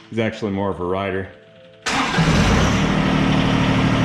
He's actually more of a rider.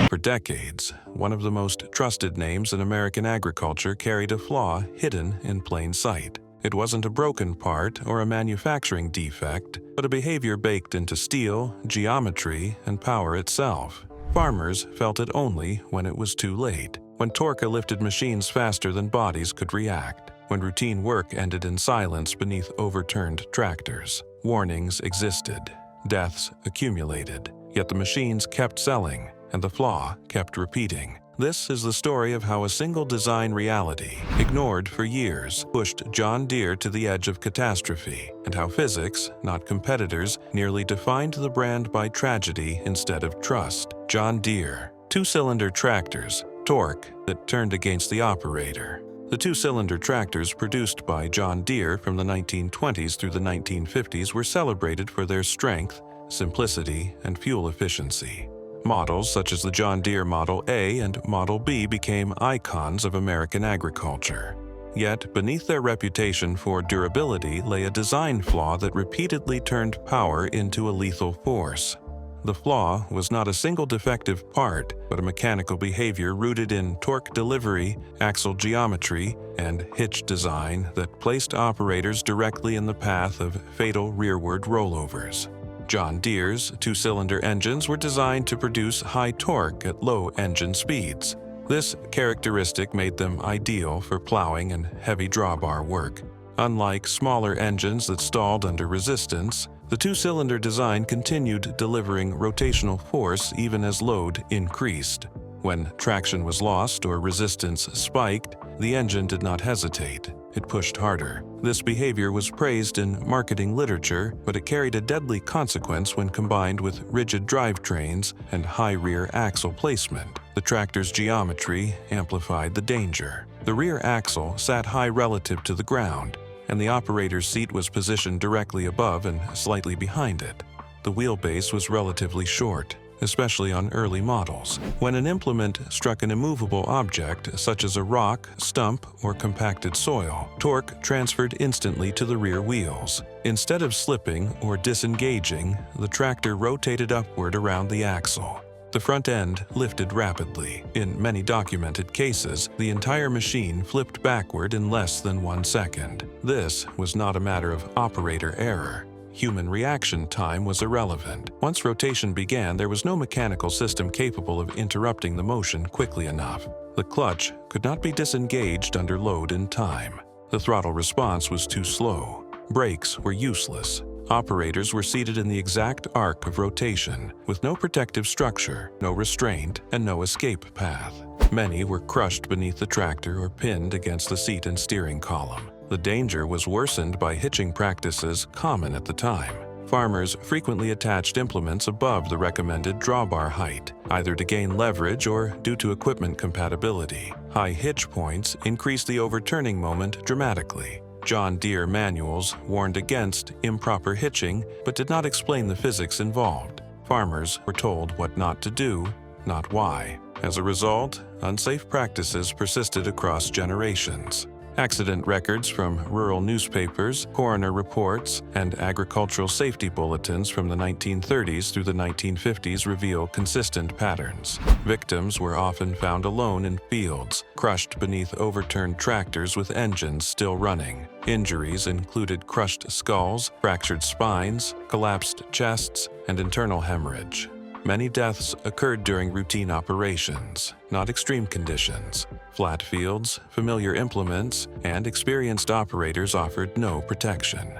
For decades, one of the most trusted names in American agriculture carried a flaw hidden in plain sight. It wasn't a broken part or a manufacturing defect, but a behavior baked into steel, geometry, and power itself. Farmers felt it only when it was too late, when torque lifted machines faster than bodies could react, when routine work ended in silence beneath overturned tractors. Warnings existed, deaths accumulated, yet the machines kept selling, and the flaw kept repeating. This is the story of how a single design reality, ignored for years, pushed John Deere to the edge of catastrophe, and how physics, not competitors, nearly defined the brand by tragedy instead of trust. John Deere, two-cylinder tractors, torque that turned against the operator. The two-cylinder tractors produced by John Deere from the 1920s through the 1950s were celebrated for their strength, simplicity, and fuel efficiency. Models such as the John Deere Model A and Model B became icons of American agriculture. Yet, beneath their reputation for durability lay a design flaw that repeatedly turned power into a lethal force. The flaw was not a single defective part, but a mechanical behavior rooted in torque delivery, axle geometry, and hitch design that placed operators directly in the path of fatal rearward rollovers. John Deere's two-cylinder engines were designed to produce high torque at low engine speeds. This characteristic made them ideal for plowing and heavy drawbar work. Unlike smaller engines that stalled under resistance, the two-cylinder design continued delivering rotational force even as load increased. When traction was lost or resistance spiked, the engine did not hesitate. It pushed harder. This behavior was praised in marketing literature, but it carried a deadly consequence when combined with rigid drivetrains and high rear axle placement. The tractor's geometry amplified the danger. The rear axle sat high relative to the ground, and the operator's seat was positioned directly above and slightly behind it. The wheelbase was relatively short, especially on early models. When an implement struck an immovable object, such as a rock, stump, or compacted soil, torque transferred instantly to the rear wheels. Instead of slipping or disengaging, the tractor rotated upward around the axle. The front end lifted rapidly. In many documented cases, the entire machine flipped backward in less than 1 second. This was not a matter of operator error. Human reaction time was irrelevant. Once rotation began, there was no mechanical system capable of interrupting the motion quickly enough. The clutch could not be disengaged under load in time. The throttle response was too slow. Brakes were useless. Operators were seated in the exact arc of rotation, with no protective structure, no restraint, and no escape path. Many were crushed beneath the tractor or pinned against the seat and steering column. The danger was worsened by hitching practices common at the time. Farmers frequently attached implements above the recommended drawbar height, either to gain leverage or due to equipment compatibility. High hitch points increased the overturning moment dramatically. John Deere manuals warned against improper hitching but did not explain the physics involved. Farmers were told what not to do, not why. As a result, unsafe practices persisted across generations. Accident records from rural newspapers, coroner reports, and agricultural safety bulletins from the 1930s through the 1950s reveal consistent patterns. Victims were often found alone in fields, crushed beneath overturned tractors with engines still running. Injuries included crushed skulls, fractured spines, collapsed chests, and internal hemorrhage. Many deaths occurred during routine operations, not extreme conditions. Flat fields, familiar implements, and experienced operators offered no protection.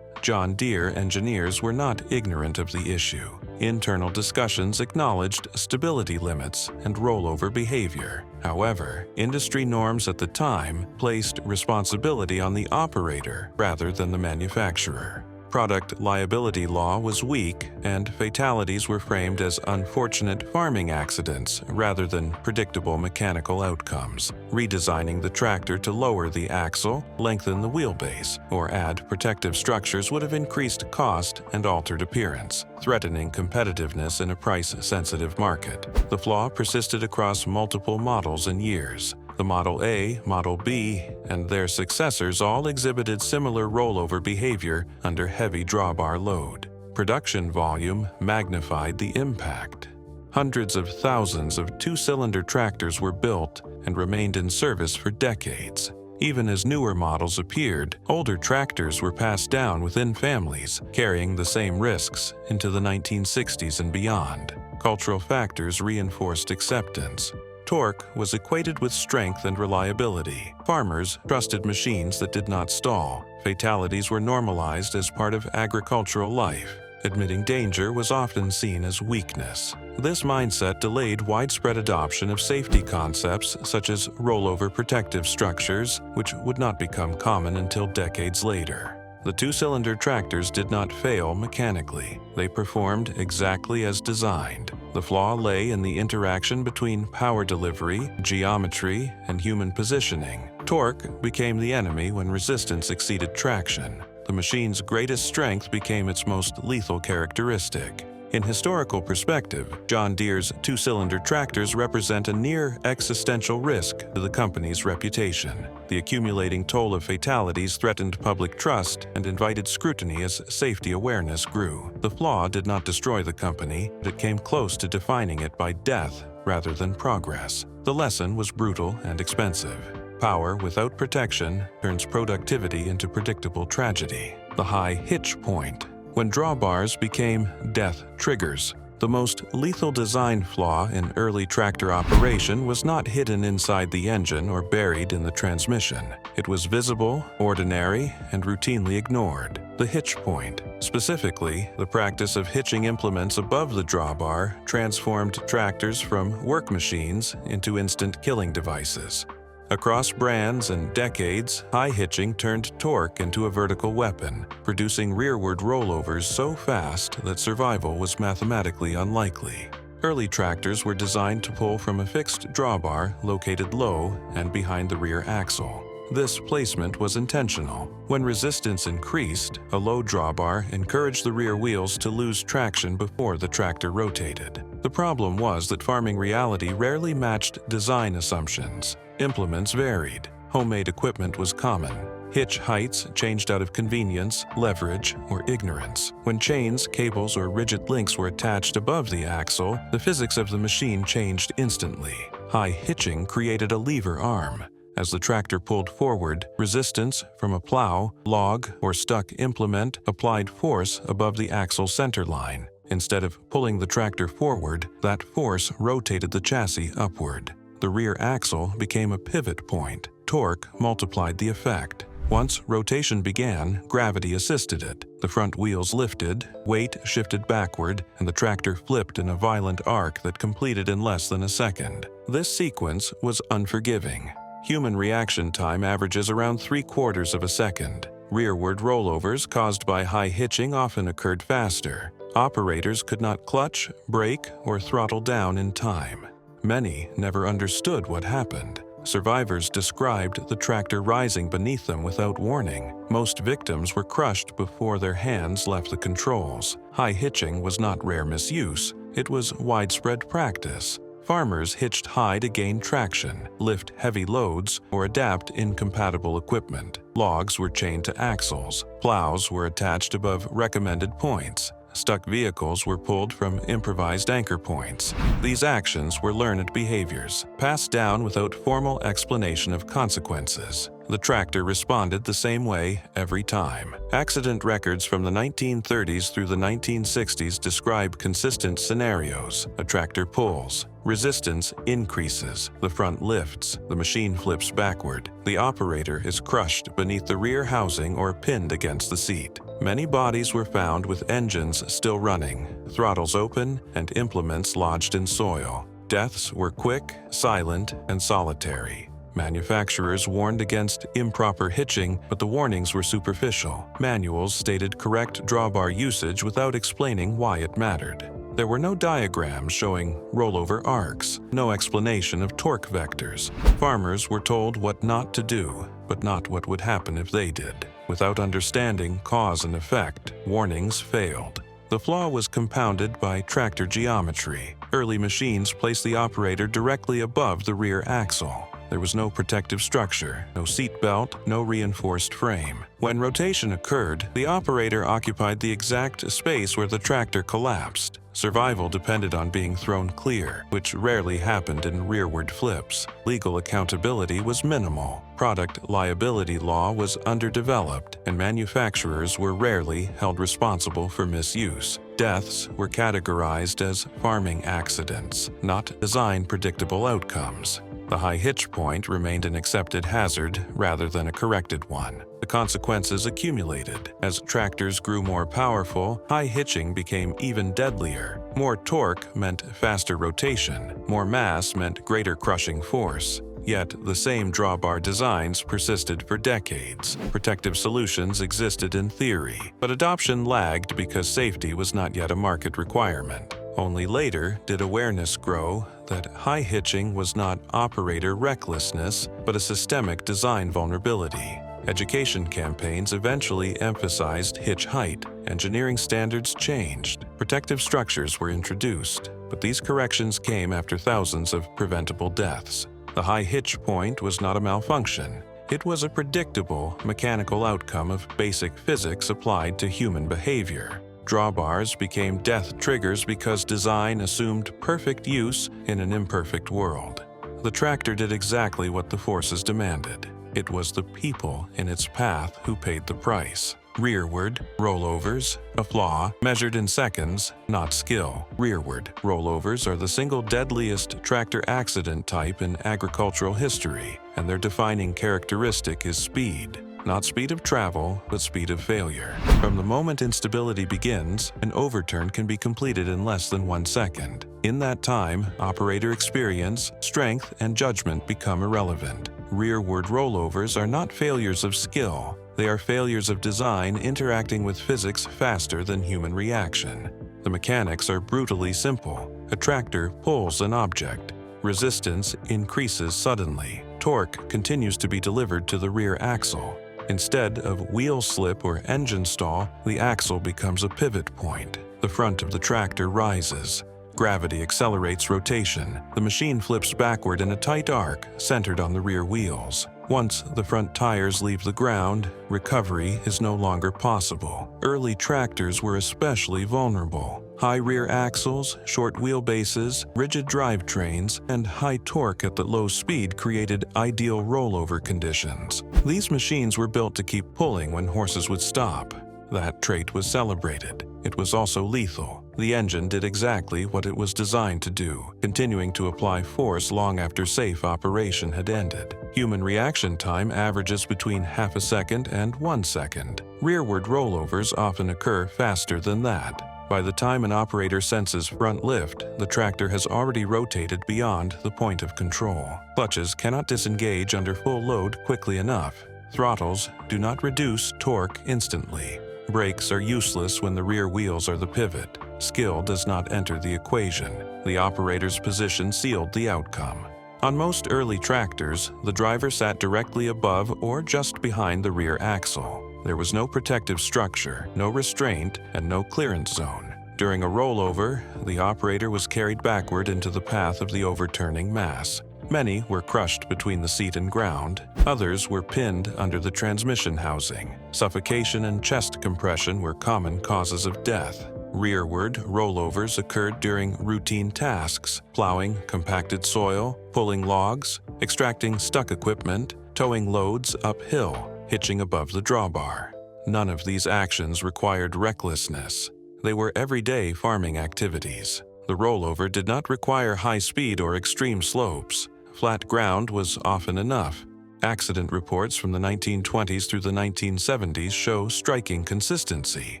John Deere engineers were not ignorant of the issue. Internal discussions acknowledged stability limits and rollover behavior. However, industry norms at the time placed responsibility on the operator rather than the manufacturer. Product liability law was weak, and fatalities were framed as unfortunate farming accidents rather than predictable mechanical outcomes. Redesigning the tractor to lower the axle, lengthen the wheelbase, or add protective structures would have increased cost and altered appearance, threatening competitiveness in a price-sensitive market. The flaw persisted across multiple models and years. The Model A, Model B, and their successors all exhibited similar rollover behavior under heavy drawbar load. production volume magnified the impact. Hundreds of thousands of two-cylinder tractors were built and remained in service for decades. Even as newer models appeared, older tractors were passed down within families, carrying the same risks into the 1960s and beyond. Cultural factors reinforced acceptance. Torque was equated with strength and reliability. Farmers trusted machines that did not stall. Fatalities were normalized as part of agricultural life. Admitting danger was often seen as weakness. This mindset delayed widespread adoption of safety concepts such as rollover protective structures, which would not become common until decades later. The two-cylinder tractors did not fail mechanically. They performed exactly as designed. The flaw lay in the interaction between power delivery, geometry, and human positioning. Torque became the enemy when resistance exceeded traction. The machine's greatest strength became its most lethal characteristic. In historical perspective, John Deere's two-cylinder tractors represent a near existential risk to the company's reputation. The accumulating toll of fatalities threatened public trust and invited scrutiny as safety awareness grew. The flaw did not destroy the company, but it came close to defining it by death rather than progress. The lesson was brutal and expensive. Power without protection turns productivity into predictable tragedy. The high hitch point. When drawbars became death triggers. The most lethal design flaw in early tractor operation was not hidden inside the engine or buried in the transmission. It was visible, ordinary, and routinely ignored. The hitch point. Specifically, the practice of hitching implements above the drawbar transformed tractors from work machines into instant killing devices. Across brands and decades, high hitching turned torque into a vertical weapon, producing rearward rollovers so fast that survival was mathematically unlikely. Early tractors were designed to pull from a fixed drawbar located low and behind the rear axle. This placement was intentional. When resistance increased, a low drawbar encouraged the rear wheels to lose traction before the tractor rotated. The problem was that farming reality rarely matched design assumptions. Implements varied. Homemade equipment was common. Hitch heights changed out of convenience, leverage, or ignorance. When chains, cables, or rigid links were attached above the axle, the physics of the machine changed instantly. High hitching created a lever arm. As the tractor pulled forward, resistance from a plow, log, or stuck implement applied force above the axle center line. Instead of pulling the tractor forward, that force rotated the chassis upward. The rear axle became a pivot point. Torque multiplied the effect. Once rotation began, gravity assisted it. The front wheels lifted, weight shifted backward, and the tractor flipped in a violent arc that completed in less than a second. This sequence was unforgiving. Human reaction time averages around 3/4 of a second. Rearward rollovers caused by high hitching often occurred faster. Operators could not clutch, brake, or throttle down in time. Many never understood what happened. Survivors described the tractor rising beneath them without warning. Most victims were crushed before their hands left the controls. High hitching was not rare misuse, it was widespread practice. Farmers hitched high to gain traction, lift heavy loads, or adapt incompatible equipment. Logs were chained to axles. Plows were attached above recommended points. Stuck vehicles were pulled from improvised anchor points. These actions were learned behaviors, passed down without formal explanation of consequences. The tractor responded the same way every time. Accident records from the 1930s through the 1960s describe consistent scenarios. A tractor pulls. Resistance increases. The front lifts. The machine flips backward. The operator is crushed beneath the rear housing or pinned against the seat. Many bodies were found with engines still running, throttles open, and implements lodged in soil. Deaths were quick, silent, and solitary. Manufacturers warned against improper hitching, but the warnings were superficial. Manuals stated correct drawbar usage without explaining why it mattered. There were no diagrams showing rollover arcs, no explanation of torque vectors. Farmers were told what not to do, but not what would happen if they did. Without understanding cause and effect, warnings failed. The flaw was compounded by tractor geometry. Early machines placed the operator directly above the rear axle. There was no protective structure, no seat belt, no reinforced frame. When rotation occurred, the operator occupied the exact space where the tractor collapsed. Survival depended on being thrown clear, which rarely happened in rearward flips. Legal accountability was minimal. Product liability law was underdeveloped, and manufacturers were rarely held responsible for misuse. Deaths were categorized as farming accidents, not design-predictable outcomes. The high hitch point remained an accepted hazard rather than a corrected one. The consequences accumulated. As tractors grew more powerful, high hitching became even deadlier. More torque meant faster rotation. More mass meant greater crushing force. Yet, the same drawbar designs persisted for decades. Protective solutions existed in theory, but adoption lagged because safety was not yet a market requirement. Only later did awareness grow that high hitching was not operator recklessness, but a systemic design vulnerability. Education campaigns eventually emphasized hitch height. Engineering standards changed. Protective structures were introduced, but these corrections came after thousands of preventable deaths. The high hitch point was not a malfunction. It was a predictable, mechanical outcome of basic physics applied to human behavior. Drawbars became death triggers because design assumed perfect use in an imperfect world. The tractor did exactly what the forces demanded. It was the people in its path who paid the price. Rearward rollovers, a flaw, measured in seconds, not skill. Rearward rollovers are the single deadliest tractor accident type in agricultural history, and their defining characteristic is speed. Not speed of travel, but speed of failure. From the moment instability begins, an overturn can be completed in less than 1 second. In that time, operator experience, strength, and judgment become irrelevant. Rearward rollovers are not failures of skill. They are failures of design interacting with physics faster than human reaction. The mechanics are brutally simple. A tractor pulls an object. Resistance increases suddenly. Torque continues to be delivered to the rear axle. Instead of wheel slip or engine stall, the axle becomes a pivot point. The front of the tractor rises. Gravity accelerates rotation. The machine flips backward in a tight arc, centered on the rear wheels. Once the front tires leave the ground, recovery is no longer possible. Early tractors were especially vulnerable. High rear axles, short wheelbases, rigid drivetrains, and high torque at the low speed created ideal rollover conditions. These machines were built to keep pulling when horses would stop. That trait was celebrated. It was also lethal. The engine did exactly what it was designed to do, continuing to apply force long after safe operation had ended. Human reaction time averages between half a second and 1 second. Rearward rollovers often occur faster than that. By the time an operator senses front lift, the tractor has already rotated beyond the point of control. Clutches cannot disengage under full load quickly enough. Throttles do not reduce torque instantly. Brakes are useless when the rear wheels are the pivot. Skill does not enter the equation. The operator's position sealed the outcome. On most early tractors, the driver sat directly above or just behind the rear axle. There was no protective structure, no restraint, and no clearance zone. During a rollover, the operator was carried backward into the path of the overturning mass. Many were crushed between the seat and ground. Others were pinned under the transmission housing. Suffocation and chest compression were common causes of death. Rearward rollovers occurred during routine tasks: plowing compacted soil, pulling logs, extracting stuck equipment, towing loads uphill, hitching above the drawbar. None of these actions required recklessness. They were everyday farming activities. The rollover did not require high speed or extreme slopes. Flat ground was often enough. Accident reports from the 1920s through the 1970s show striking consistency.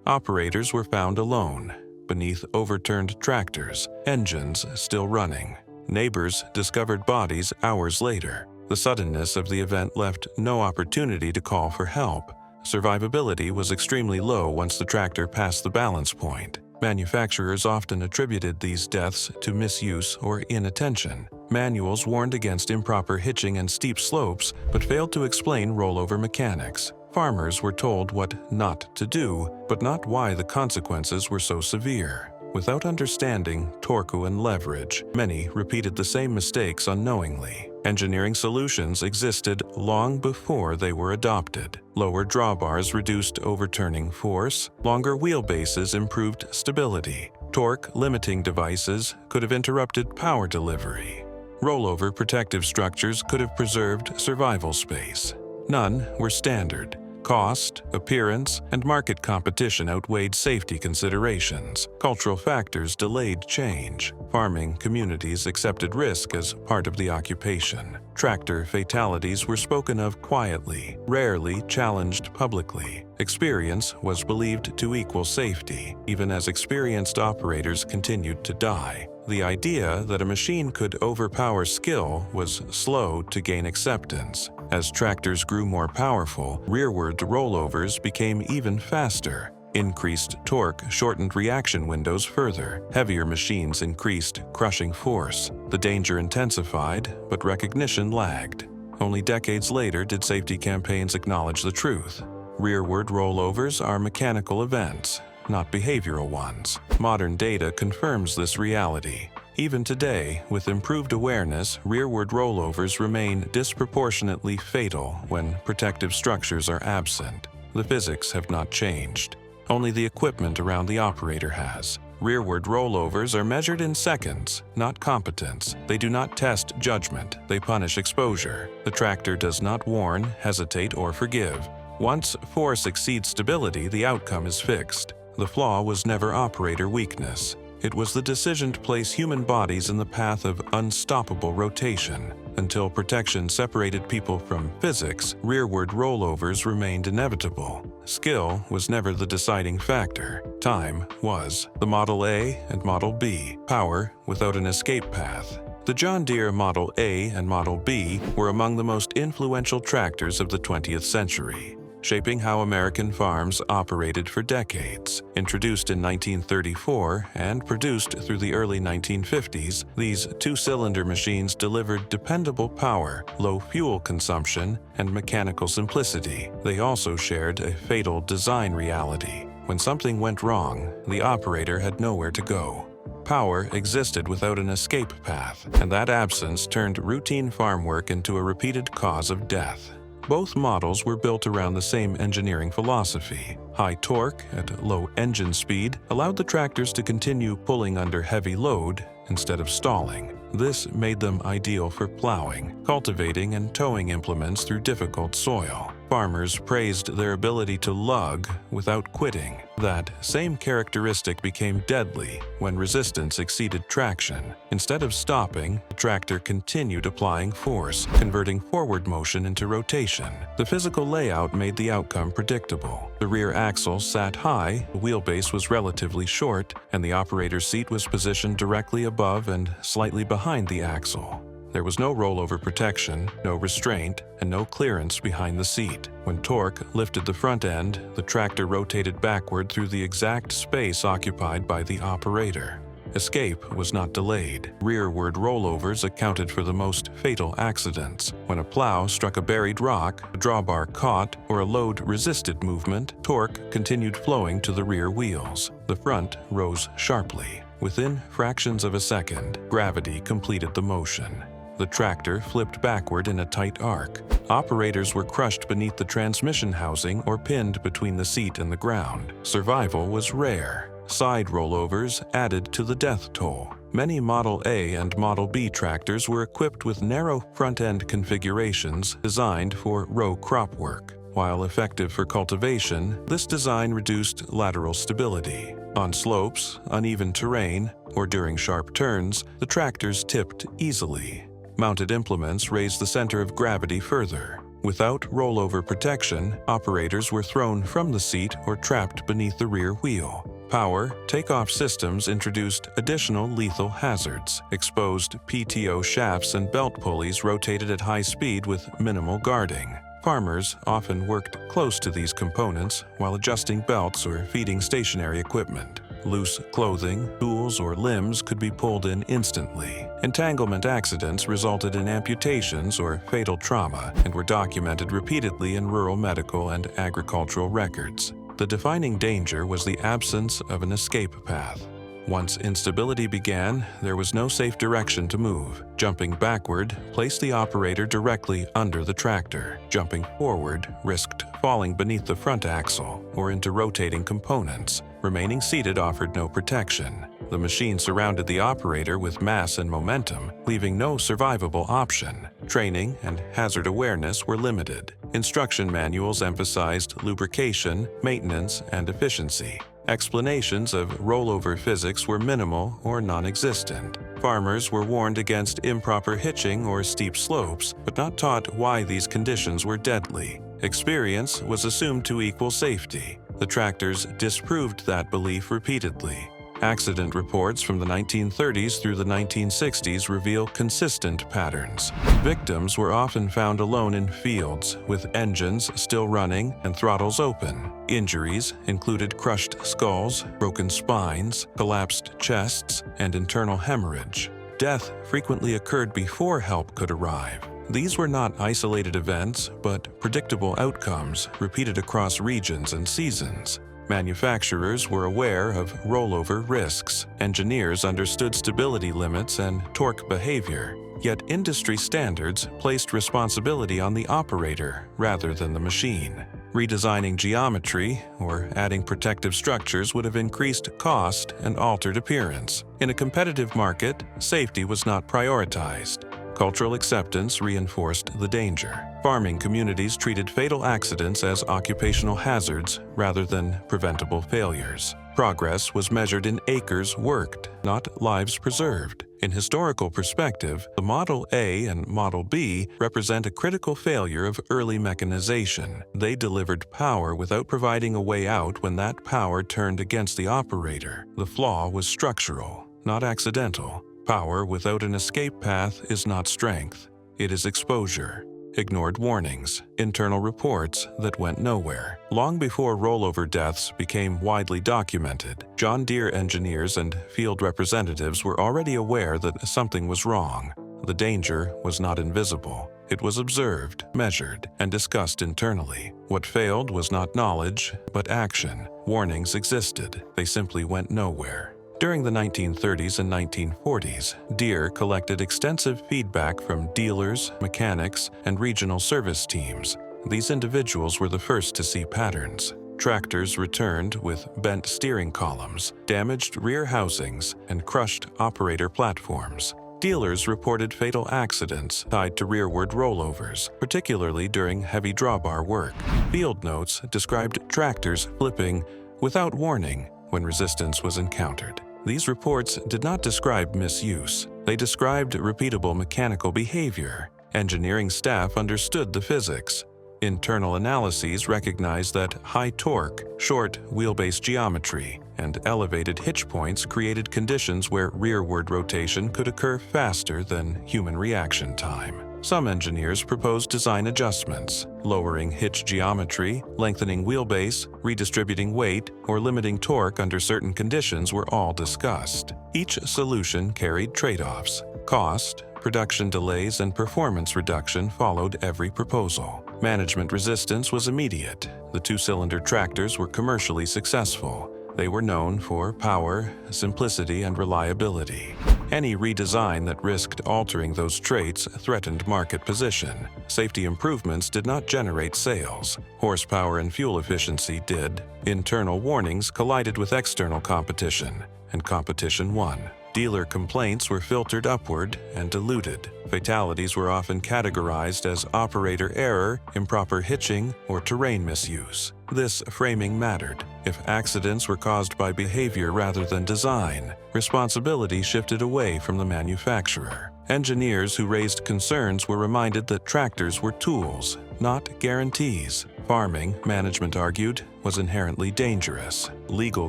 Operators were found alone, beneath overturned tractors, engines still running. Neighbors discovered bodies hours later. The suddenness of the event left no opportunity to call for help. Survivability was extremely low once the tractor passed the balance point. Manufacturers often attributed these deaths to misuse or inattention. Manuals warned against improper hitching and steep slopes, but failed to explain rollover mechanics. Farmers were told what not to do, but not why the consequences were so severe. Without understanding torque and leverage, many repeated the same mistakes unknowingly. Engineering solutions existed long before they were adopted. Lower drawbars reduced overturning force, longer wheelbases improved stability. Torque-limiting devices could have interrupted power delivery. Rollover protective structures could have preserved survival space. None were standard. Cost, appearance, and market competition outweighed safety considerations. Cultural factors delayed change. Farming communities accepted risk as part of the occupation. Tractor fatalities were spoken of quietly, rarely challenged publicly. Experience was believed to equal safety, even as experienced operators continued to die. The idea that a machine could overpower skill was slow to gain acceptance. As tractors grew more powerful, rearward rollovers became even faster. Increased torque shortened reaction windows further. Heavier machines increased crushing force. The danger intensified, but recognition lagged. Only decades later did safety campaigns acknowledge the truth. Rearward rollovers are mechanical events, not behavioral ones. Modern data confirms this reality. Even today, with improved awareness, rearward rollovers remain disproportionately fatal when protective structures are absent. The physics have not changed. Only the equipment around the operator has. Rearward rollovers are measured in seconds, not competence. They do not test judgment, they punish exposure. The tractor does not warn, hesitate, or forgive. Once force exceeds stability, the outcome is fixed. The flaw was never operator weakness. It was the decision to place human bodies in the path of unstoppable rotation. Until protection separated people from physics, rearward rollovers remained inevitable. Skill was never the deciding factor. Time was. The Model A and Model B. Power without an escape path. The John Deere Model A and Model B were among the most influential tractors of the 20th century, shaping how American farms operated for decades. Introduced in 1934 and produced through the early 1950s, these two-cylinder machines delivered dependable power, low fuel consumption, and mechanical simplicity. They also shared a fatal design reality. When something went wrong, the operator had nowhere to go. Power existed without an escape path, and that absence turned routine farm work into a repeated cause of death. Both models were built around the same engineering philosophy. High torque at low engine speed allowed the tractors to continue pulling under heavy load instead of stalling. This made them ideal for plowing, cultivating, and towing implements through difficult soil. Farmers praised their ability to lug without quitting. That same characteristic became deadly when resistance exceeded traction. Instead of stopping, the tractor continued applying force, converting forward motion into rotation. The physical layout made the outcome predictable. The rear axle sat high, the wheelbase was relatively short, and the operator's seat was positioned directly above and slightly behind the axle. There was no rollover protection, no restraint, and no clearance behind the seat. When torque lifted the front end, the tractor rotated backward through the exact space occupied by the operator. Escape was not delayed. Rearward rollovers accounted for the most fatal accidents. When a plow struck a buried rock, a drawbar caught, or a load resisted movement, torque continued flowing to the rear wheels. The front rose sharply. Within fractions of a second, gravity completed the motion. The tractor flipped backward in a tight arc. Operators were crushed beneath the transmission housing or pinned between the seat and the ground. Survival was rare. Side rollovers added to the death toll. Many Model A and Model B tractors were equipped with narrow front-end configurations designed for row crop work. While effective for cultivation, this design reduced lateral stability. On slopes, uneven terrain, or during sharp turns, the tractors tipped easily. Mounted implements raised the center of gravity further. Without rollover protection, operators were thrown from the seat or trapped beneath the rear wheel. Power takeoff systems introduced additional lethal hazards. Exposed PTO shafts and belt pulleys rotated at high speed with minimal guarding. Farmers often worked close to these components while adjusting belts or feeding stationary equipment. Loose clothing, tools, or limbs could be pulled in instantly. Entanglement accidents resulted in amputations or fatal trauma and were documented repeatedly in rural medical and agricultural records. The defining danger was the absence of an escape path. Once instability began, there was no safe direction to move. Jumping backward placed the operator directly under the tractor. Jumping forward risked falling beneath the front axle or into rotating components. Remaining seated offered no protection. The machine surrounded the operator with mass and momentum, leaving no survivable option. Training and hazard awareness were limited. Instruction manuals emphasized lubrication, maintenance, and efficiency. Explanations of rollover physics were minimal or non-existent. Farmers were warned against improper hitching or steep slopes, but not taught why these conditions were deadly. Experience was assumed to equal safety. The tractors disproved that belief repeatedly. Accident reports from the 1930s through the 1960s reveal consistent patterns. Victims were often found alone in fields, with engines still running and throttles open. Injuries included crushed skulls, broken spines, collapsed chests, and internal hemorrhage. Death frequently occurred before help could arrive. These were not isolated events, but predictable outcomes repeated across regions and seasons. Manufacturers were aware of rollover risks. Engineers understood stability limits and torque behavior. Yet industry standards placed responsibility on the operator rather than the machine. Redesigning geometry or adding protective structures would have increased cost and altered appearance. In a competitive market, safety was not prioritized. Cultural acceptance reinforced the danger. Farming communities treated fatal accidents as occupational hazards rather than preventable failures. Progress was measured in acres worked, not lives preserved. In historical perspective, the Model A and Model B represent a critical failure of early mechanization. They delivered power without providing a way out when that power turned against the operator. The flaw was structural, not accidental. Power without an escape path is not strength. It is exposure. Ignored warnings, internal reports that went nowhere. Long before rollover deaths became widely documented, John Deere engineers and field representatives were already aware that something was wrong. The danger was not invisible. It was observed, measured, and discussed internally. What failed was not knowledge, but action. Warnings existed. They simply went nowhere. During the 1930s and 1940s, Deere collected extensive feedback from dealers, mechanics, and regional service teams. These individuals were the first to see patterns. Tractors returned with bent steering columns, damaged rear housings, and crushed operator platforms. Dealers reported fatal accidents tied to rearward rollovers, particularly during heavy drawbar work. Field notes described tractors flipping without warning when resistance was encountered. These reports did not describe misuse. They described repeatable mechanical behavior. Engineering staff understood the physics. Internal analyses recognized that high torque, short wheelbase geometry, and elevated hitch points created conditions where rearward rotation could occur faster than human reaction time. Some engineers proposed design adjustments, lowering hitch geometry, lengthening wheelbase, redistributing weight, or limiting torque under certain conditions were all discussed. Each solution carried trade-offs. Cost, production delays, and performance reduction followed every proposal. Management resistance was immediate. The two-cylinder tractors were commercially successful. They were known for power, simplicity, and reliability. Any redesign that risked altering those traits threatened market position. Safety improvements did not generate sales. Horsepower and fuel efficiency did. Internal warnings collided with external competition, and competition won. Dealer complaints were filtered upward and diluted. Fatalities were often categorized as operator error, improper hitching, or terrain misuse. This framing mattered. If accidents were caused by behavior rather than design, responsibility shifted away from the manufacturer. Engineers who raised concerns were reminded that tractors were tools, not guarantees. Farming, management argued, was inherently dangerous. Legal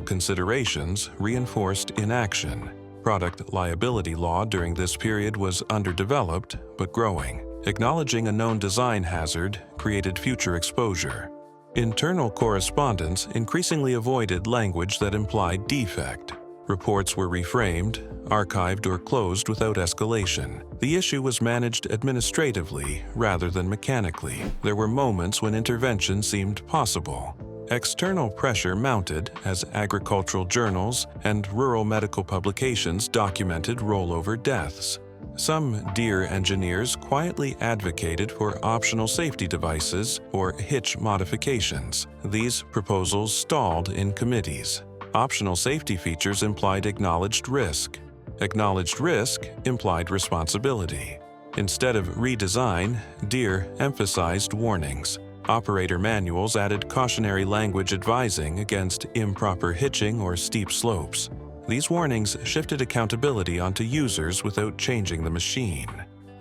considerations reinforced inaction. Product liability law during this period was underdeveloped but growing. Acknowledging a known design hazard created future exposure. Internal correspondence increasingly avoided language that implied defect. Reports were reframed, archived, or closed without escalation. The issue was managed administratively rather than mechanically. There were moments when intervention seemed possible. External pressure mounted as agricultural journals and rural medical publications documented rollover deaths. Some Deere engineers quietly advocated for optional safety devices or hitch modifications. These proposals stalled in committees. Optional safety features implied acknowledged risk. Acknowledged risk implied responsibility. Instead of redesign, Deere emphasized warnings. Operator manuals added cautionary language advising against improper hitching or steep slopes. These warnings shifted accountability onto users without changing the machine.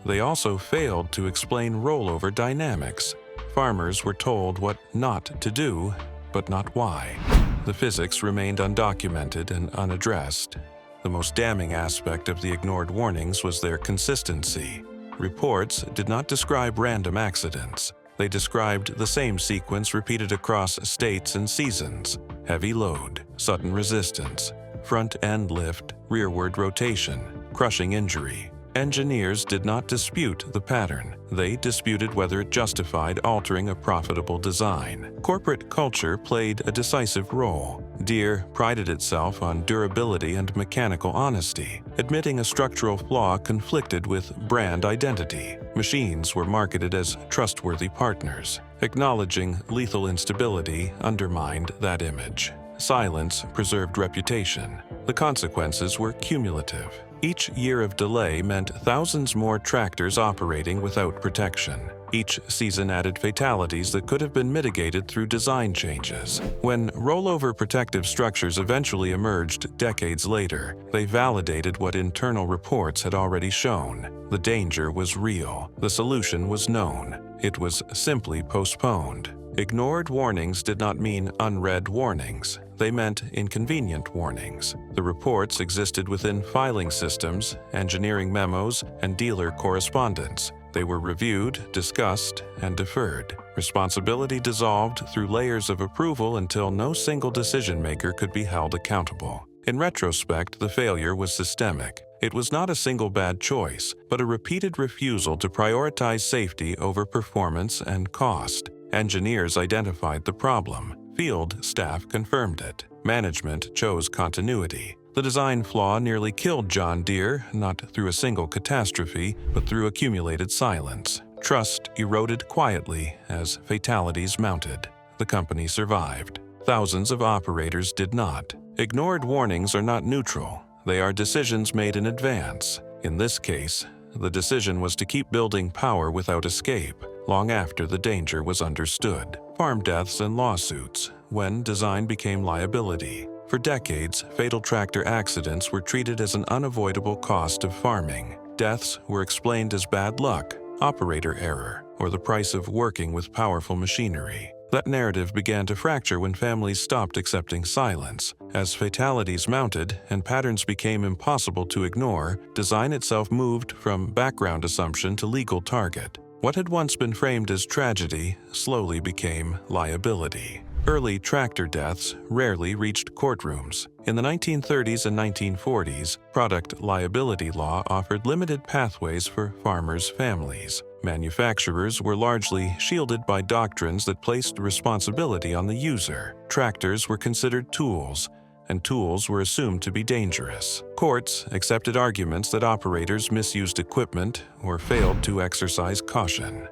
They also failed to explain rollover dynamics. Farmers were told what not to do, but not why. The physics remained undocumented and unaddressed. The most damning aspect of the ignored warnings was their consistency. Reports did not describe random accidents. They described the same sequence repeated across states and seasons: heavy load, sudden resistance, front-end lift, rearward rotation, crushing injury. Engineers did not dispute the pattern. They disputed whether it justified altering a profitable design. Corporate culture played a decisive role. Deere prided itself on durability and mechanical honesty. Admitting a structural flaw conflicted with brand identity. Machines were marketed as trustworthy partners. Acknowledging lethal instability undermined that image. Silence preserved reputation. The consequences were cumulative. Each year of delay meant thousands more tractors operating without protection. Each season added fatalities that could have been mitigated through design changes. When rollover protective structures eventually emerged decades later, they validated what internal reports had already shown. The danger was real. The solution was known. It was simply postponed. Ignored warnings did not mean unread warnings. They meant inconvenient warnings. The reports existed within filing systems, engineering memos, and dealer correspondence. They were reviewed, discussed, and deferred. Responsibility dissolved through layers of approval until no single decision-maker could be held accountable. In retrospect, the failure was systemic. It was not a single bad choice, but a repeated refusal to prioritize safety over performance and cost. Engineers identified the problem. Field staff confirmed it. Management chose continuity. The design flaw nearly killed John Deere, not through a single catastrophe, but through accumulated silence. Trust eroded quietly as fatalities mounted. The company survived. Thousands of operators did not. Ignored warnings are not neutral. They are decisions made in advance. In this case, the decision was to keep building power without escape, long after the danger was understood. Farm deaths and lawsuits, when design became liability. For decades, fatal tractor accidents were treated as an unavoidable cost of farming. Deaths were explained as bad luck, operator error, or the price of working with powerful machinery. That narrative began to fracture when families stopped accepting silence. As fatalities mounted and patterns became impossible to ignore, design itself moved from background assumption to legal target. What had once been framed as tragedy slowly became liability. Early tractor deaths rarely reached courtrooms. In the 1930s and 1940s, product liability law offered limited pathways for farmers' families. Manufacturers were largely shielded by doctrines that placed responsibility on the user. Tractors were considered tools, and tools were assumed to be dangerous. Courts accepted arguments that operators misused equipment or failed to exercise caution.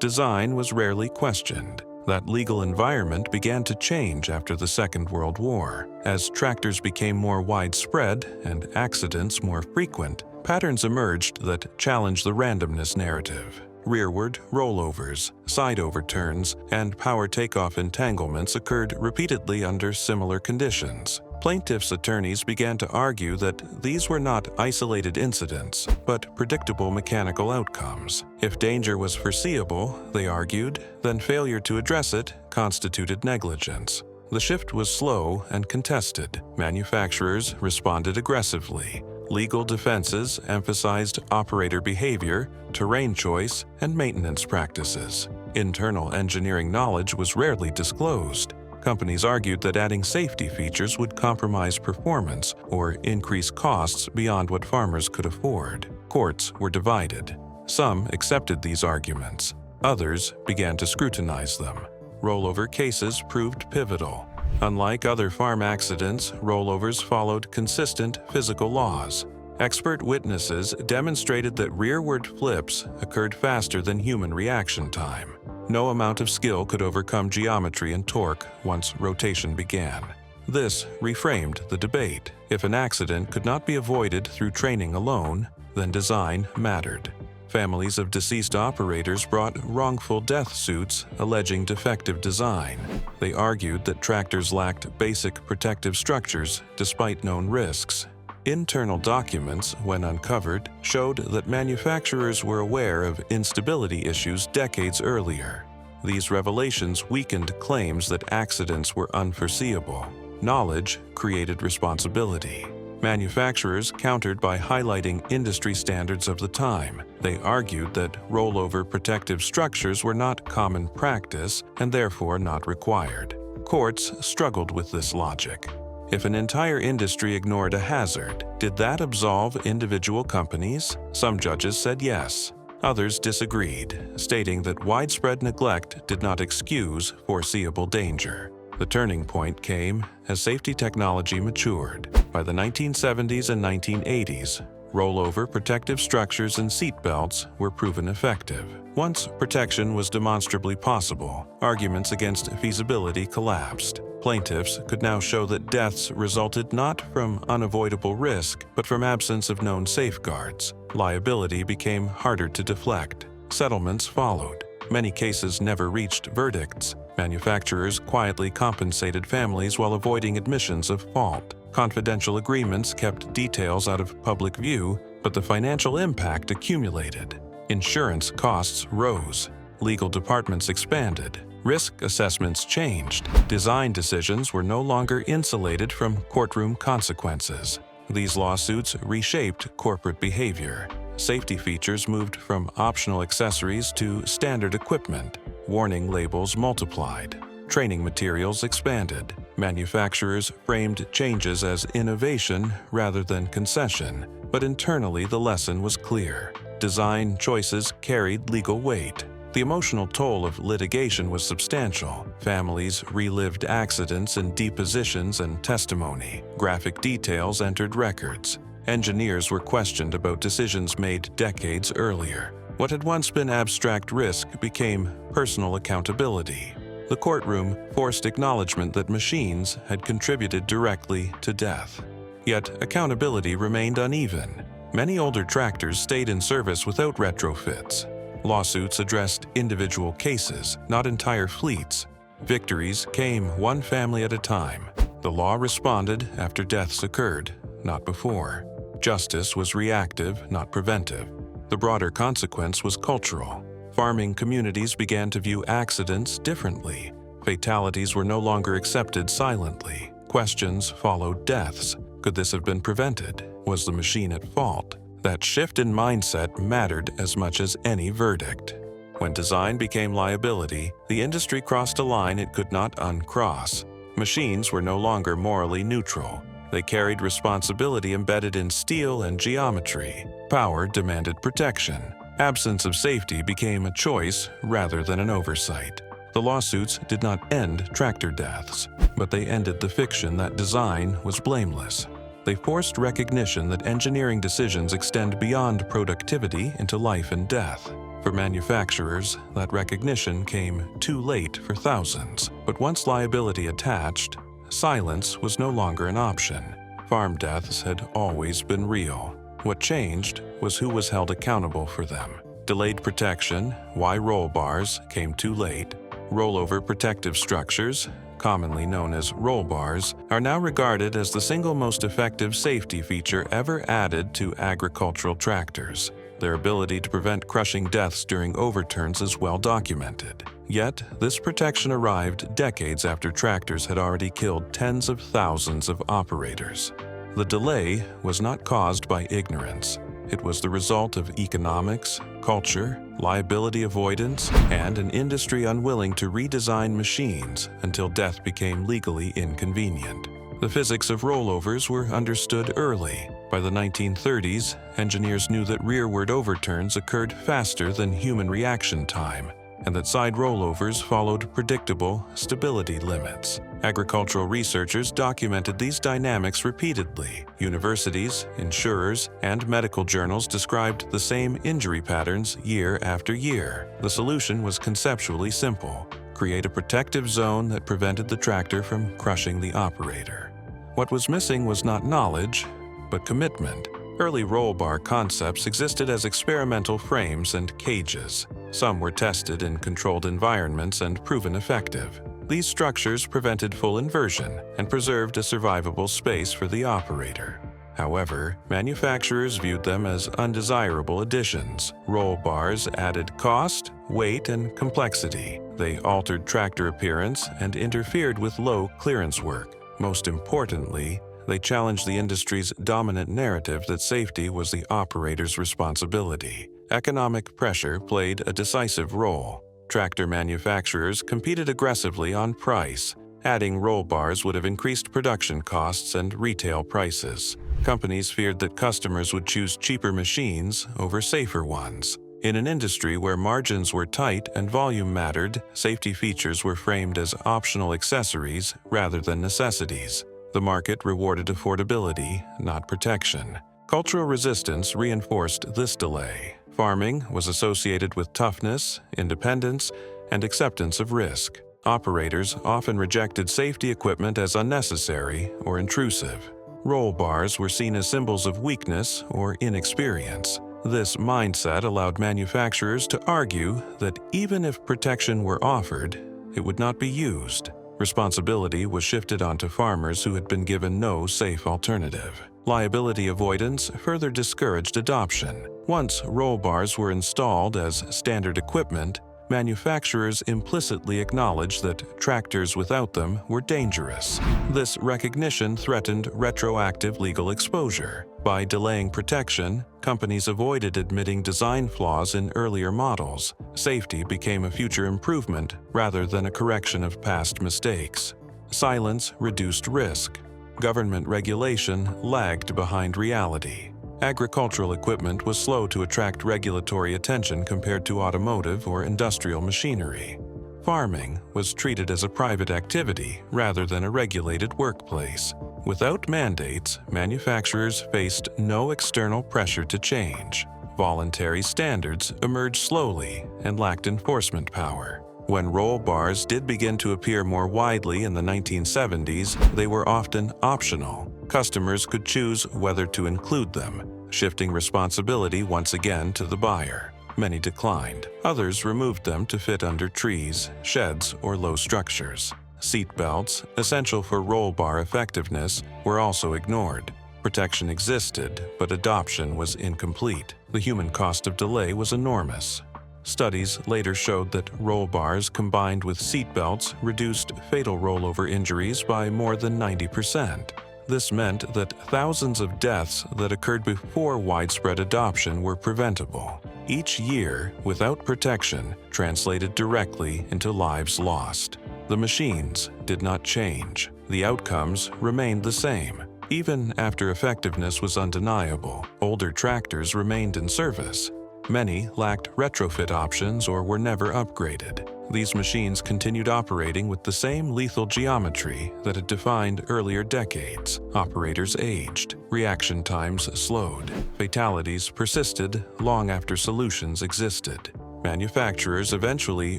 Design was rarely questioned. That legal environment began to change after the Second World War. As tractors became more widespread and accidents more frequent, patterns emerged that challenged the randomness narrative. Rearward rollovers, side overturns, and power takeoff entanglements occurred repeatedly under similar conditions. Plaintiffs' attorneys began to argue that these were not isolated incidents, but predictable mechanical outcomes. If danger was foreseeable, they argued, then failure to address it constituted negligence. The shift was slow and contested. Manufacturers responded aggressively. Legal defenses emphasized operator behavior, terrain choice, and maintenance practices. Internal engineering knowledge was rarely disclosed. Companies argued that adding safety features would compromise performance or increase costs beyond what farmers could afford. Courts were divided. Some accepted these arguments. Others began to scrutinize them. rollover cases proved pivotal. Unlike other farm accidents, rollovers followed consistent physical laws. Expert witnesses demonstrated that rearward flips occurred faster than human reaction time. No amount of skill could overcome geometry and torque once rotation began. This reframed the debate. If an accident could not be avoided through training alone, then design mattered. Families of deceased operators brought wrongful death suits alleging defective design. They argued that tractors lacked basic protective structures despite known risks. Internal documents, when uncovered, showed that manufacturers were aware of instability issues decades earlier. These revelations weakened claims that accidents were unforeseeable. Knowledge created responsibility. Manufacturers countered by highlighting industry standards of the time. They argued that rollover protective structures were not common practice and therefore not required. Courts struggled with this logic. If an entire industry ignored a hazard, did that absolve individual companies? Some judges said yes. Others disagreed, stating that widespread neglect did not excuse foreseeable danger. The turning point came as safety technology matured. By the 1970s and 1980s, rollover protective structures and seat belts were proven effective. Once protection was demonstrably possible, arguments against feasibility collapsed. Plaintiffs could now show that deaths resulted not from unavoidable risk, but from absence of known safeguards. Liability became harder to deflect. Settlements followed. Many cases never reached verdicts. Manufacturers quietly compensated families while avoiding admissions of fault. Confidential agreements kept details out of public view, but the financial impact accumulated. Insurance costs rose. Legal departments expanded. Risk assessments changed. Design decisions were no longer insulated from courtroom consequences. These lawsuits reshaped corporate behavior. Safety features moved from optional accessories to standard equipment. Warning labels multiplied. Training materials expanded. Manufacturers framed changes as innovation rather than concession, but internally the lesson was clear. Design choices carried legal weight. The emotional toll of litigation was substantial. Families relived accidents in depositions and testimony. Graphic details entered records. Engineers were questioned about decisions made decades earlier. What had once been abstract risk became personal accountability. The courtroom forced acknowledgement that machines had contributed directly to death. Yet accountability remained uneven. Many older tractors stayed in service without retrofits. Lawsuits addressed individual cases, not entire fleets. Victories came one family at a time. The law responded after deaths occurred, not before. Justice was reactive, not preventive. The broader consequence was cultural. Farming communities began to view accidents differently. Fatalities were no longer accepted silently. Questions followed deaths. Could this have been prevented? Was the machine at fault? That shift in mindset mattered as much as any verdict. When design became liability, the industry crossed a line it could not uncross. Machines were no longer morally neutral. They carried responsibility embedded in steel and geometry. Power demanded protection. Absence of safety became a choice rather than an oversight. The lawsuits did not end tractor deaths, but they ended the fiction that design was blameless. They forced recognition that engineering decisions extend beyond productivity into life and death. For manufacturers, that recognition came too late for thousands. But once liability attached, silence was no longer an option. Farm deaths had always been real. What changed was who was held accountable for them. Delayed protection, why roll bars, came too late. Rollover protective structures, commonly known as roll bars, are now regarded as the single most effective safety feature ever added to agricultural tractors. Their ability to prevent crushing deaths during overturns is well documented. Yet, this protection arrived decades after tractors had already killed tens of thousands of operators. The delay was not caused by ignorance. It was the result of economics, culture, liability avoidance, and an industry unwilling to redesign machines until death became legally inconvenient. The physics of rollovers were understood early. By the 1930s, engineers knew that rearward overturns occurred faster than human reaction time. and that side rollovers followed predictable stability limits. Agricultural researchers documented these dynamics repeatedly. Universities, insurers, and medical journals described the same injury patterns year after year. The solution was conceptually simple: create a protective zone that prevented the tractor from crushing the operator. What was missing was not knowledge, but commitment. Early roll bar concepts existed as experimental frames and cages. Some were tested in controlled environments and proven effective. These structures prevented full inversion and preserved a survivable space for the operator. However, manufacturers viewed them as undesirable additions. Roll bars added cost, weight, and complexity. They altered tractor appearance and interfered with low clearance work. Most importantly, they challenged the industry's dominant narrative that safety was the operator's responsibility. Economic pressure played a decisive role. Tractor manufacturers competed aggressively on price. Adding roll bars would have increased production costs and retail prices. Companies feared that customers would choose cheaper machines over safer ones. In an industry where margins were tight and volume mattered, safety features were framed as optional accessories rather than necessities. The market rewarded affordability, not protection. Cultural resistance reinforced this delay. Farming was associated with toughness, independence, and acceptance of risk. Operators often rejected safety equipment as unnecessary or intrusive. Roll bars were seen as symbols of weakness or inexperience. This mindset allowed manufacturers to argue that even if protection were offered, it would not be used. Responsibility was shifted onto farmers who had been given no safe alternative. Liability avoidance further discouraged adoption. Once roll bars were installed as standard equipment, manufacturers implicitly acknowledged that tractors without them were dangerous. This recognition threatened retroactive legal exposure. By delaying protection, companies avoided admitting design flaws in earlier models. Safety became a future improvement rather than a correction of past mistakes. Silence reduced risk. Government regulation lagged behind reality. Agricultural equipment was slow to attract regulatory attention compared to automotive or industrial machinery. Farming was treated as a private activity rather than a regulated workplace. Without mandates, manufacturers faced no external pressure to change. Voluntary standards emerged slowly and lacked enforcement power. When roll bars did begin to appear more widely in the 1970s, they were often optional. Customers could choose whether to include them, shifting responsibility once again to the buyer. Many declined. Others removed them to fit under trees, sheds, or low structures. Seat belts, essential for roll bar effectiveness, were also ignored. Protection existed, but adoption was incomplete. The human cost of delay was enormous. Studies later showed that roll bars combined with seat belts reduced fatal rollover injuries by more than 90%. This meant that thousands of deaths that occurred before widespread adoption were preventable. Each year, without protection, translated directly into lives lost. The machines did not change. The outcomes remained the same. Even after effectiveness was undeniable, older tractors remained in service. Many lacked retrofit options or were never upgraded. These machines continued operating with the same lethal geometry that had defined earlier decades. Operators aged, reaction times slowed, fatalities persisted long after solutions existed. Manufacturers eventually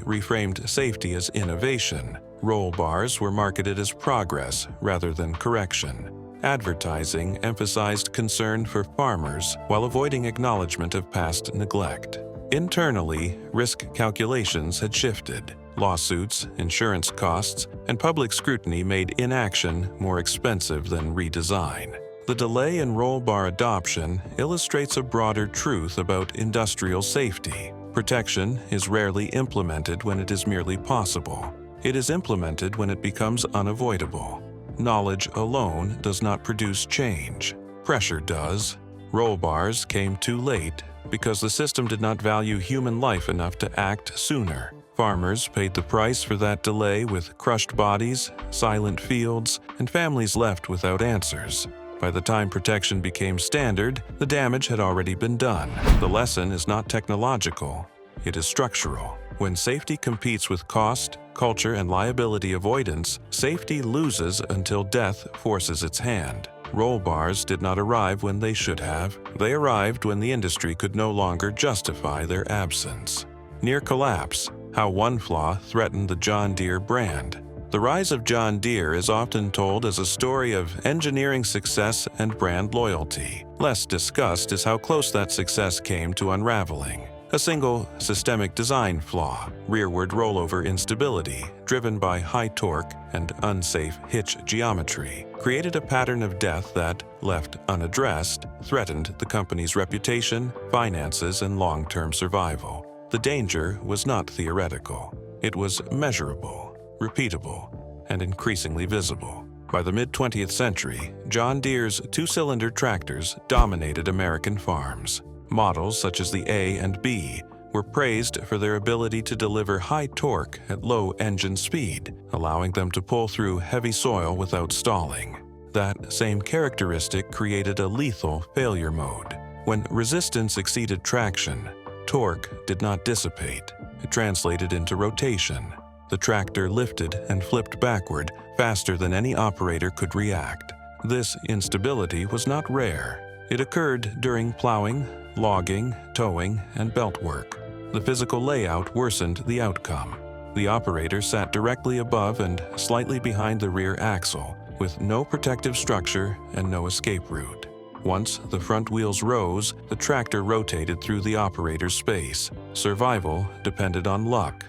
reframed safety as innovation. Roll bars were marketed as progress rather than correction. Advertising emphasized concern for farmers while avoiding acknowledgement of past neglect. Internally, risk calculations had shifted. Lawsuits, insurance costs, and public scrutiny made inaction more expensive than redesign. The delay in roll bar adoption illustrates a broader truth about industrial safety. Protection is rarely implemented when it is merely possible. It is implemented when it becomes unavoidable. Knowledge alone does not produce change. Pressure does. Roll bars came too late because the system did not value human life enough to act sooner. Farmers paid the price for that delay with crushed bodies, silent fields, and families left without answers. By the time protection became standard, the damage had already been done. The lesson is not technological, it is structural. When safety competes with cost, culture, and liability avoidance, safety loses until death forces its hand. Roll bars did not arrive when they should have. They arrived when the industry could no longer justify their absence. Near collapse: how one flaw threatened the John Deere brand. The rise of John Deere is often told as a story of engineering success and brand loyalty. Less discussed is how close that success came to unraveling. A single systemic design flaw, rearward rollover instability, driven by high torque and unsafe hitch geometry, created a pattern of death that, left unaddressed, threatened the company's reputation, finances, and long-term survival. The danger was not theoretical. It was measurable, repeatable, and increasingly visible. By the mid-20th century, John Deere's two-cylinder tractors dominated American farms. Models such as the A and B were praised for their ability to deliver high torque at low engine speed, allowing them to pull through heavy soil without stalling. That same characteristic created a lethal failure mode. When resistance exceeded traction, torque did not dissipate. It translated into rotation. The tractor lifted and flipped backward faster than any operator could react. This instability was not rare. It occurred during plowing, logging, towing, and belt work. The physical layout worsened the outcome. The operator sat directly above and slightly behind the rear axle, with no protective structure and no escape route. Once the front wheels rose, the tractor rotated through the operator's space. Survival depended on luck,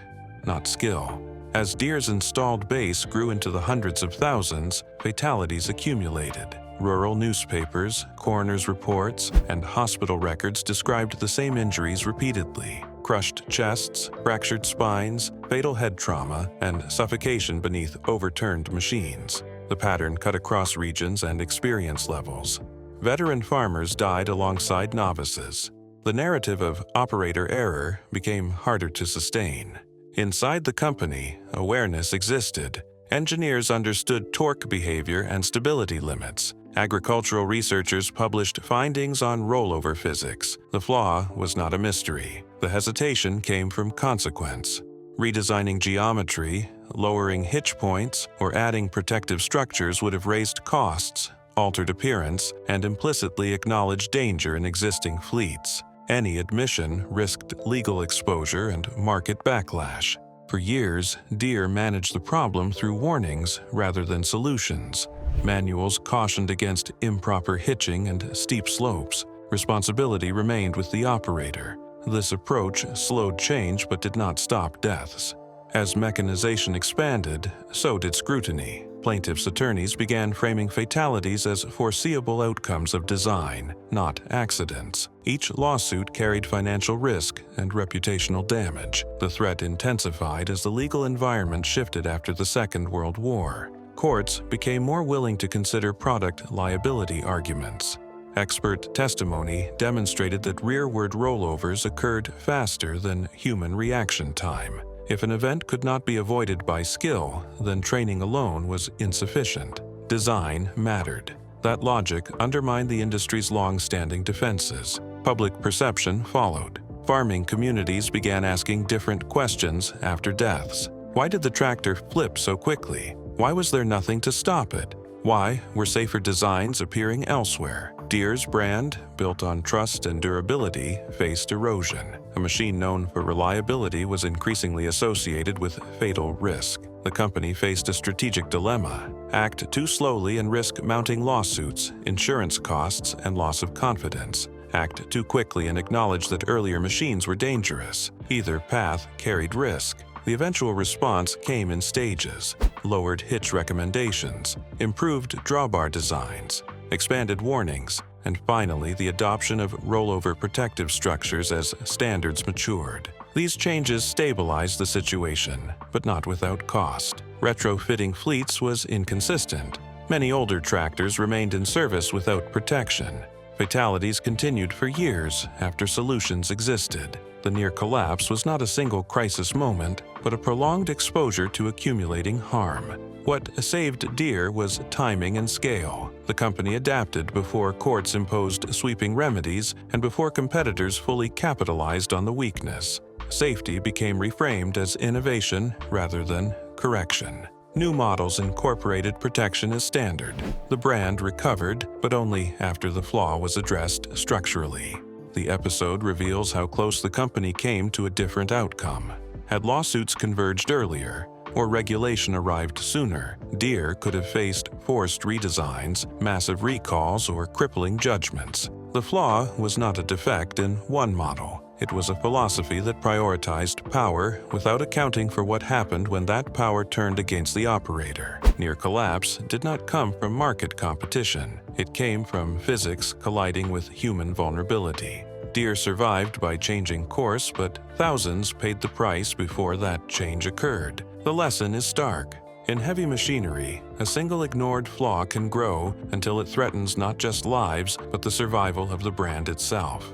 not skill. As Deere's installed base grew into the hundreds of thousands, fatalities accumulated. Rural newspapers, coroner's reports, and hospital records described the same injuries repeatedly: crushed chests, fractured spines, fatal head trauma, and suffocation beneath overturned machines. The pattern cut across regions and experience levels. Veteran farmers died alongside novices. The narrative of operator error became harder to sustain. Inside the company, awareness existed. Engineers understood torque behavior and stability limits. Agricultural researchers published findings on rollover physics. The flaw was not a mystery. The hesitation came from consequence. Redesigning geometry, lowering hitch points, or adding protective structures would have raised costs, altered appearance, and implicitly acknowledged danger in existing fleets. Any admission risked legal exposure and market backlash. For years, Deere managed the problem through warnings rather than solutions. Manuals cautioned against improper hitching and steep slopes. Responsibility remained with the operator. This approach slowed change but did not stop deaths. As mechanization expanded, so did scrutiny. Plaintiffs' attorneys began framing fatalities as foreseeable outcomes of design, not accidents. Each lawsuit carried financial risk and reputational damage. The threat intensified as the legal environment shifted after the Second World War. Courts became more willing to consider product liability arguments. Expert testimony demonstrated that rearward rollovers occurred faster than human reaction time. If an event could not be avoided by skill, then training alone was insufficient. Design mattered. That logic undermined the industry's long-standing defenses. Public perception followed. Farming communities began asking different questions after deaths. Why did the tractor flip so quickly? Why was there nothing to stop it? Why were safer designs appearing elsewhere? Deere's brand, built on trust and durability, faced erosion. A machine known for reliability was increasingly associated with fatal risk. The company faced a strategic dilemma: act too slowly and risk mounting lawsuits, insurance costs, and loss of confidence. Act too quickly and acknowledge that earlier machines were dangerous. Either path carried risk. The eventual response came in stages: lowered hitch recommendations, improved drawbar designs, expanded warnings, and finally the adoption of rollover protective structures as standards matured. These changes stabilized the situation, but not without cost. Retrofitting fleets was inconsistent. Many older tractors remained in service without protection. Fatalities continued for years after solutions existed. The near collapse was not a single crisis moment, but a prolonged exposure to accumulating harm. What saved Deere was timing and scale. The company adapted before courts imposed sweeping remedies and before competitors fully capitalized on the weakness. safety became reframed as innovation rather than correction. New models incorporated protection as standard. The brand recovered, but only after the flaw was addressed structurally. The episode reveals how close the company came to a different outcome. Had lawsuits converged earlier, or regulation arrived sooner, Deere could have faced forced redesigns, massive recalls, or crippling judgments. The flaw was not a defect in one model. It was a philosophy that prioritized power without accounting for what happened when that power turned against the operator. Near collapse did not come from market competition. It came from physics colliding with human vulnerability. Deere survived by changing course, but thousands paid the price before that change occurred. The lesson is stark. In heavy machinery, a single ignored flaw can grow until it threatens not just lives, but the survival of the brand itself.